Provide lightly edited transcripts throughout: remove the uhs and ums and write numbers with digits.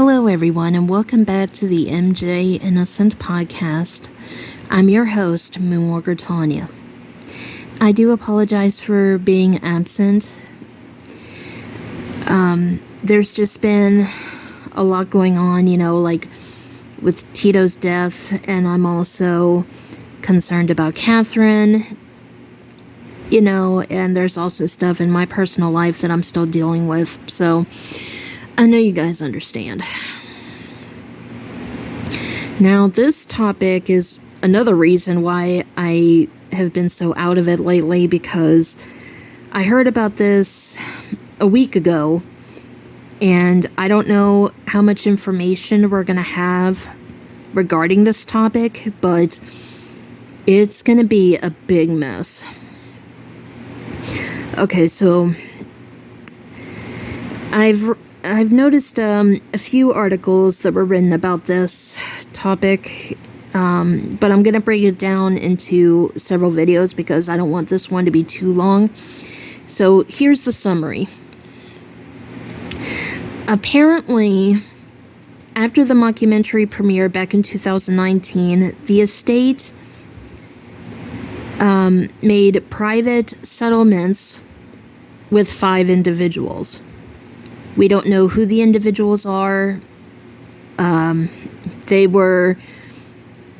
Hello, everyone, and welcome back to the MJ Innocent Podcast. I'm your host, Moonwalker Tanya. I do apologize for being absent. There's just been a lot going on, like with Tito's death, and I'm also concerned about Catherine, and there's also stuff in my personal life that I'm still dealing with, so I know you guys understand. Now, this topic is another reason why I have been so out of it lately, because I heard about this a week ago, and I don't know how much information we're going to have regarding this topic, but it's going to be a big mess. Okay, so I've noticed a few articles that were written about this topic, but I'm going to break it down into several videos because I don't want this one to be too long. So here's the summary. Apparently, after the mockumentary premiere back in 2019, the estate made private settlements with 5 individuals. We don't know who the individuals are. They were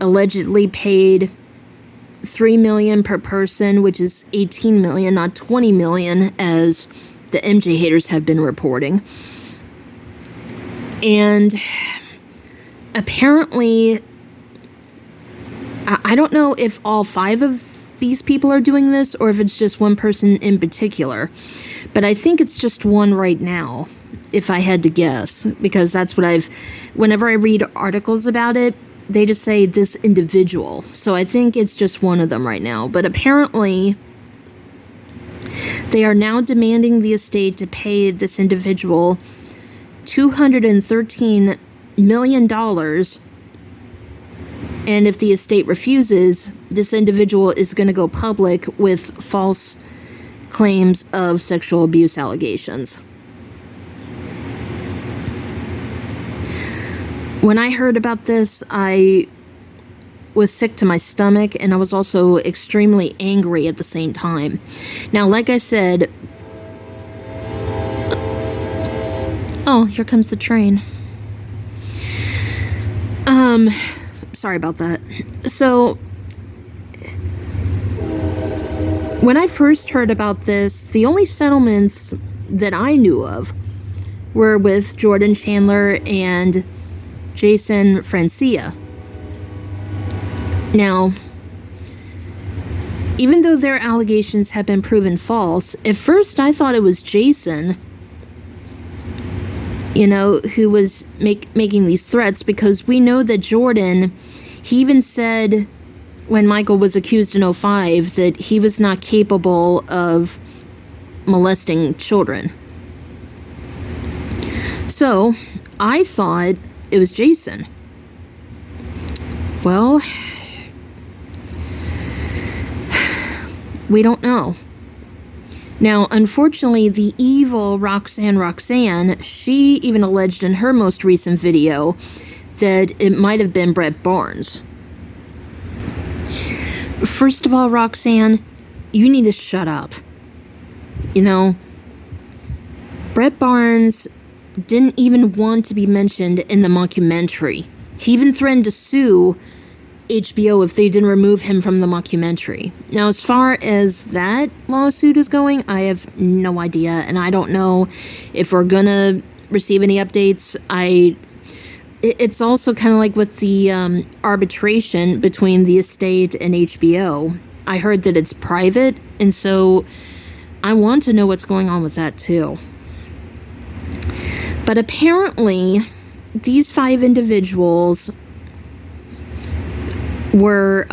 allegedly paid $3 million per person, which is $18 million, not $20 million, as the MJ haters have been reporting. And apparently, I don't know if all 5 of these people are doing this or if it's just one person in particular, but I think it's just one right now, if I had to guess, because that's what whenever I read articles about it, they just say this individual. So I think it's just one of them right now. But apparently, they are now demanding the estate to pay this individual $213 million. And if the estate refuses, this individual is going to go public with false claims of sexual abuse allegations. When I heard about this, I was sick to my stomach, and I was also extremely angry at the same time. Now, like I said... Oh, here comes the train. Sorry about that. So, when I first heard about this, the only settlements that I knew of were with Jordan Chandler and Jason Francia. Now, even though their allegations have been proven false, at first I thought it was Jason, who was making these threats, because we know that Jordan, he even said when Michael was accused in 2005 that he was not capable of molesting children. So, I thought it was Jason. Well, we don't know. Now, unfortunately, the evil Roxanne, she even alleged in her most recent video that it might have been Brett Barnes. First of all, Roxanne, you need to shut up. Brett Barnes didn't even want to be mentioned in the mockumentary. He even threatened to sue HBO if they didn't remove him from the mockumentary. Now, as far as that lawsuit is going, I have no idea, and I don't know if we're gonna receive any updates. It's also kind of like with the arbitration between the estate and HBO. I heard that it's private, and so I want to know what's going on with that too. But apparently, these 5 individuals were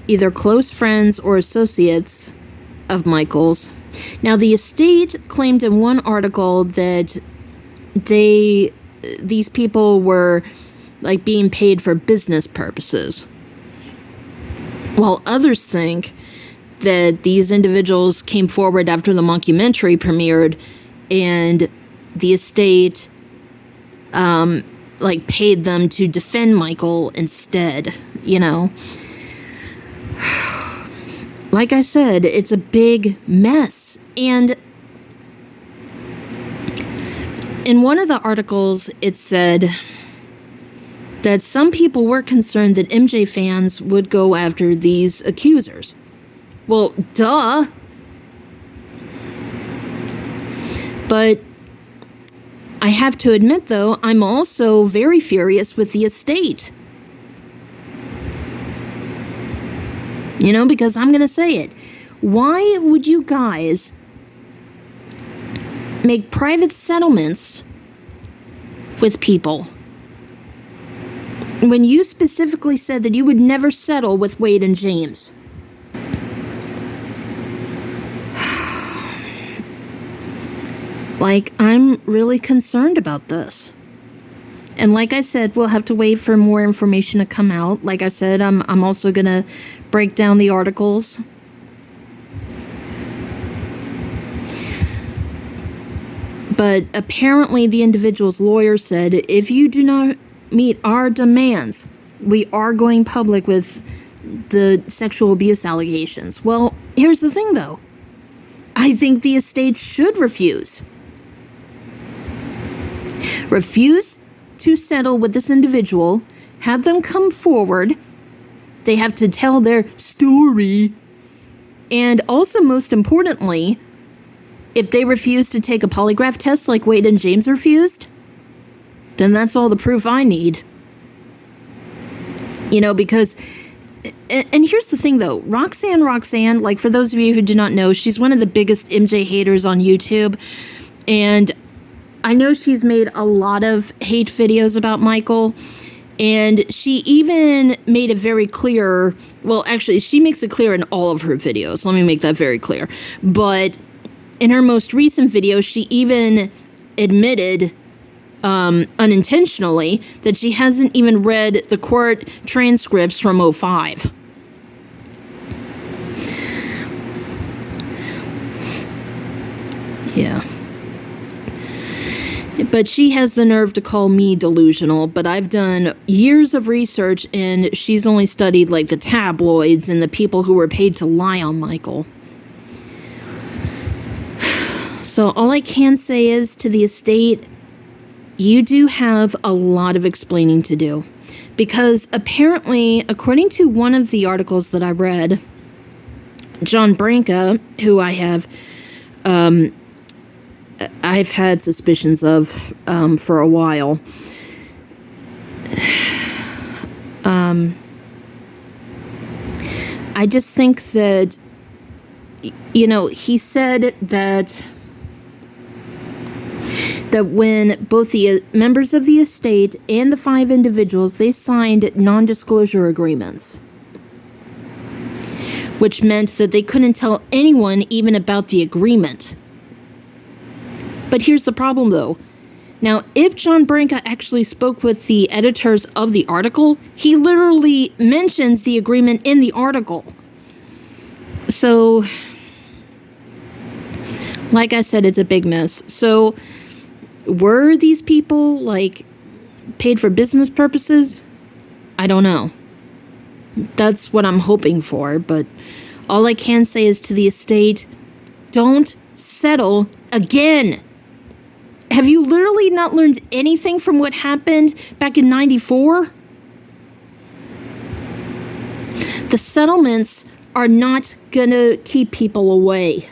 either close friends or associates of Michael's. Now, the estate claimed in one article that these people were being paid for business purposes, while others think that these individuals came forward after the mockumentary premiered and the estate like paid them to defend Michael instead, you know. Like I said, it's a big mess. And in one of the articles, it said that some people were concerned that MJ fans would go after these accusers. Well, duh. But I have to admit, though, I'm also very furious with the estate. You know, because I'm going to say it. Why would you guys make private settlements with people when you specifically said that you would never settle with Wade and James? Like, I'm really concerned about this. And like I said, we'll have to wait for more information to come out. Like I said, I'm also going to break down the articles. But apparently the individual's lawyer said, if you do not meet our demands, we are going public with the sexual abuse allegations. Well, here's the thing, though. I think the estate should refuse. Refuse to settle with this individual, have them come forward. They have to tell their story. And also, most importantly, if they refuse to take a polygraph test like Wade and James refused, then that's all the proof I need. You know, because, and here's the thing though, Roxanne, like for those of you who do not know, she's one of the biggest MJ haters on YouTube. And I know she's made a lot of hate videos about Michael. And she even made it very clear, well, actually, she makes it clear in all of her videos. Let me make that very clear. But in her most recent video, she even admitted unintentionally that she hasn't even read the court transcripts from '05. Yeah. But she has the nerve to call me delusional, but I've done years of research and she's only studied like the tabloids and the people who were paid to lie on Michael. So all I can say is to the estate, you do have a lot of explaining to do. Because apparently, according to one of the articles that I read, John Branca, who I've had suspicions of for a while. I just think that, you know, he said that when both the members of the estate and the 5 individuals, they signed non-disclosure agreements, which meant that they couldn't tell anyone even about the agreement. But here's the problem, though. Now, if John Branca actually spoke with the editors of the article, he literally mentions the agreement in the article. So, like I said, it's a big mess. So, were these people, like, paid for business purposes? I don't know. That's what I'm hoping for, but all I can say is to the estate, don't settle again. Have you literally not learned anything from what happened back in '94? The settlements are not gonna keep people away.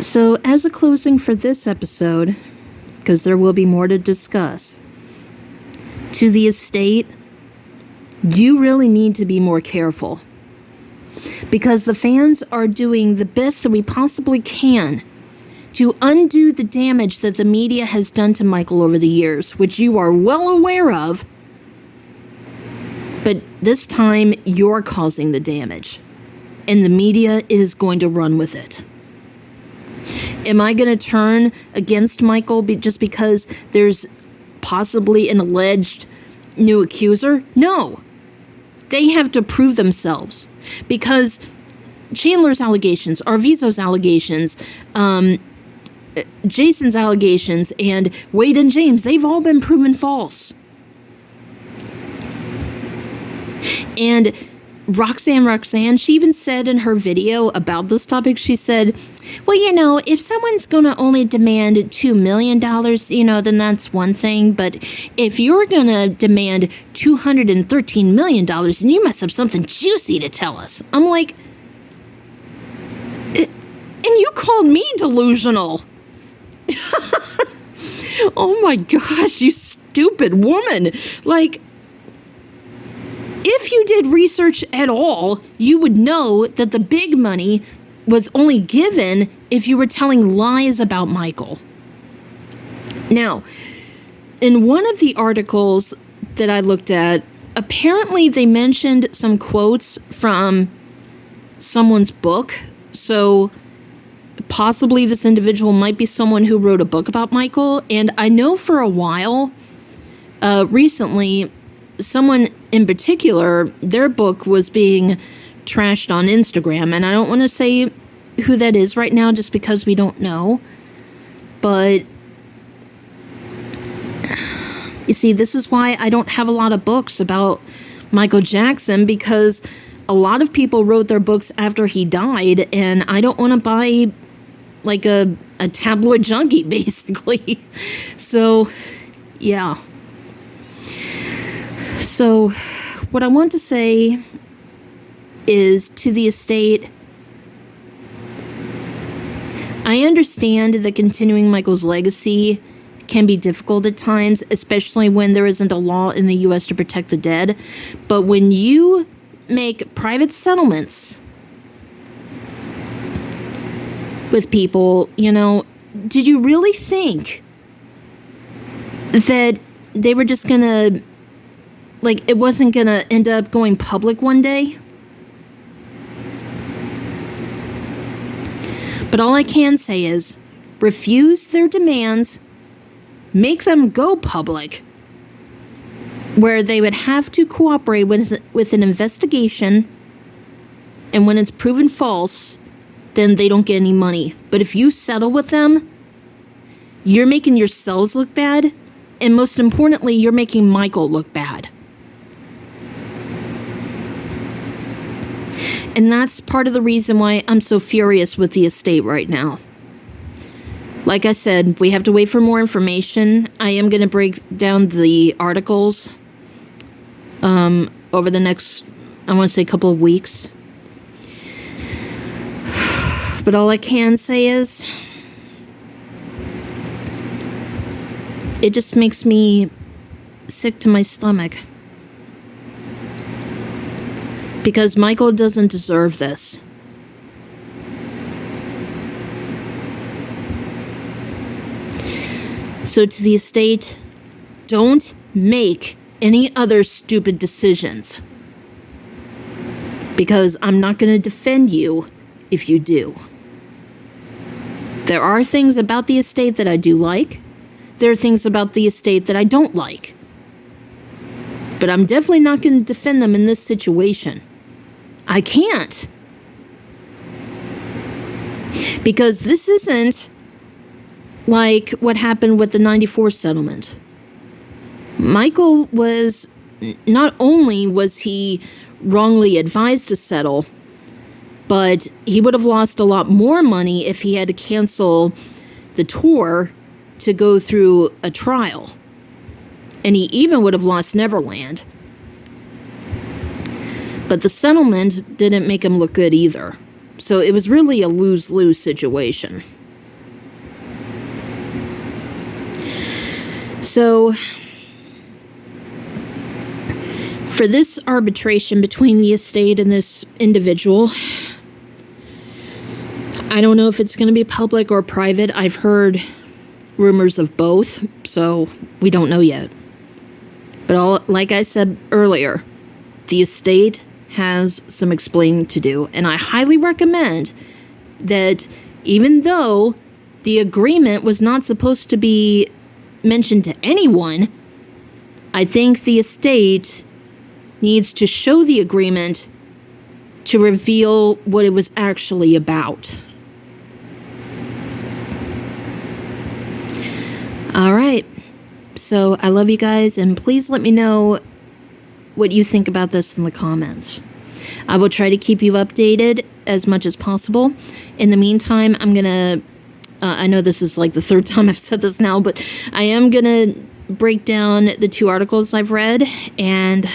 So, as a closing for this episode, because there will be more to discuss, to the estate, you really need to be more careful. Because the fans are doing the best that we possibly can to undo the damage that the media has done to Michael over the years, which you are well aware of. But this time, you're causing the damage. And the media is going to run with it. Am I going to turn against Michael just because there's possibly an alleged new accuser? No. They have to prove themselves. Because Chandler's allegations, Arvizo's allegations, Jason's allegations and Wade and James, they've all been proven false. And Roxanne, she even said in her video about this topic, she said, well, you know, if someone's going to only demand $2 million, you know, then that's one thing. But if you're going to demand $213 million, then you must have something juicy to tell us. I'm like, and you called me delusional. Oh my gosh, you stupid woman. Like, if you did research at all, you would know that the big money was only given if you were telling lies about Michael. Now, in one of the articles that I looked at, apparently they mentioned some quotes from someone's book. So possibly this individual might be someone who wrote a book about Michael. And I know for a while, recently, someone in particular, their book was being trashed on Instagram. And I don't want to say who that is right now just because we don't know. But you see, this is why I don't have a lot of books about Michael Jackson, because a lot of people wrote their books after he died, and I don't want to buy like a tabloid junkie, basically. So, yeah. So, what I want to say is to the estate, I understand that continuing Michael's legacy can be difficult at times, especially when there isn't a law in the U.S. to protect the dead. But when you make private settlements with people, you know, did you really think that they were just gonna, like, it wasn't gonna end up going public one day? But all I can say is, refuse their demands, make them go public, where they would have to cooperate with an investigation, and when it's proven false, then they don't get any money. But if you settle with them, you're making yourselves look bad, and most importantly, you're making Michael look bad. And that's part of the reason why I'm so furious with the estate right now. Like I said, we have to wait for more information. I am going to break down the articles over the next, I want to say, couple of weeks. But all I can say is, it just makes me sick to my stomach. Because Michael doesn't deserve this. So to the estate, don't make any other stupid decisions. Because I'm not going to defend you if you do. There are things about the estate that I do like. There are things about the estate that I don't like. But I'm definitely not going to defend them in this situation. I can't. Because this isn't like what happened with the 94 settlement. Michael was, not only was he wrongly advised to settle, but he would have lost a lot more money if he had to cancel the tour to go through a trial. And he even would have lost Neverland. But the settlement didn't make him look good either. So it was really a lose-lose situation. So, for this arbitration between the estate and this individual, I don't know if it's going to be public or private. I've heard rumors of both, so we don't know yet. But like I said earlier, the estate has some explaining to do, and I highly recommend that even though the agreement was not supposed to be mentioned to anyone, I think the estate needs to show the agreement to reveal what it was actually about. All right. So I love you guys, and please let me know what you think about this in the comments. I will try to keep you updated as much as possible. In the meantime, I'm gonna, I know this is like the third time I've said this now, but I am gonna break down the 2 articles I've read, and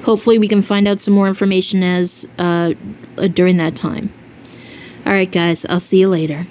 hopefully we can find out some more information as during that time. All right, guys, I'll see you later.